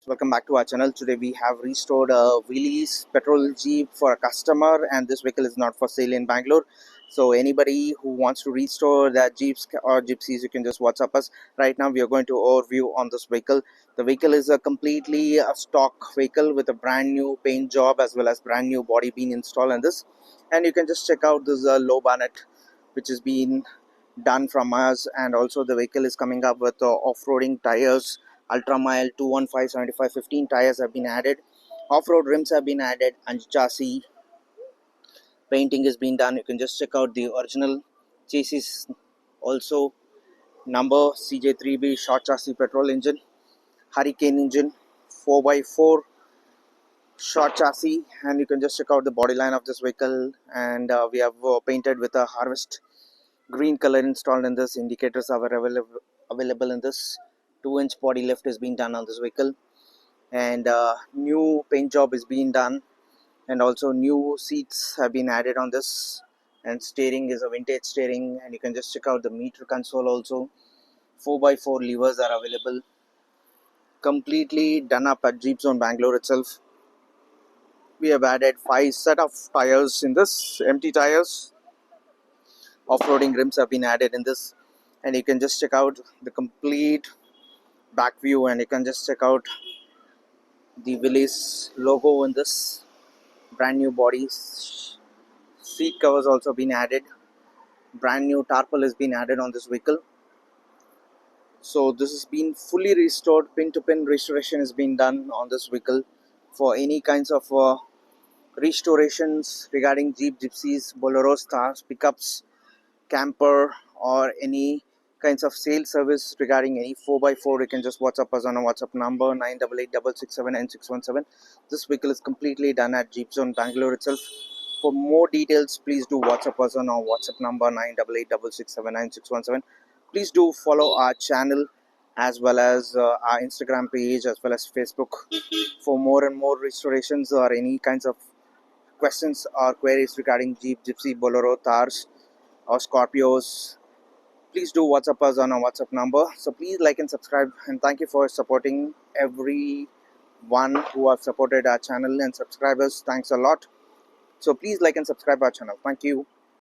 Welcome back to our channel. Today we have restored a Willys petrol Jeep for a customer, and this vehicle is not for sale in Bangalore. So anybody who wants to restore their Jeeps or Gypsies, you can just WhatsApp us. Right now we are going to overview on this vehicle. The vehicle is a completely stock vehicle with a brand new paint job as well as brand new body being installed in this. And you can just check out this low bonnet which has been done from us, and also the vehicle is coming up with off-roading tires, ultra mile 215 75 15 tires have been added, off-road rims have been added, and chassis painting has been done. You can just check out the original chassis also. Number CJ3B short chassis petrol engine, hurricane engine, 4x4 short chassis, and you can just check out the body line of this vehicle. And we have painted with a harvest green color installed in this. Indicators are available in this. 2-inch body lift is being done on this vehicle, and new paint job is being done, and also new seats have been added on this, and steering is a vintage steering. And you can just check out the meter console also. 4x4 levers are available, completely done up at Jeepzone Bangalore itself. We have added 5 set of tires in this, empty tires. Off-roading rims have been added in this, and you can just check out the complete back view, and you can just check out the Willys logo in this. Brand new bodies, seat covers also been added, brand new tarpaulin has been added on this vehicle. So this has been fully restored. Pin to pin restoration has been done on this vehicle. For any kinds of restorations regarding Jeep, Gypsies, Boleros, Stars, pickups, camper, or any kinds of sales service regarding any 4x4, you can just WhatsApp us on a WhatsApp number 9886679617. This vehicle is completely done at Jeepzone Bangalore itself. For more details, please do WhatsApp us on our WhatsApp number 9886679617. Please do follow our channel as well as our Instagram page as well as Facebook for more and more restorations or any kinds of questions or queries regarding Jeep, Gypsy, Bolero, Thars, or Scorpios. Please do WhatsApp us on our WhatsApp number. So please like and subscribe, and thank you for supporting everyone who have supported our channel and subscribers. Thanks a lot. So please like and subscribe our channel. Thank you.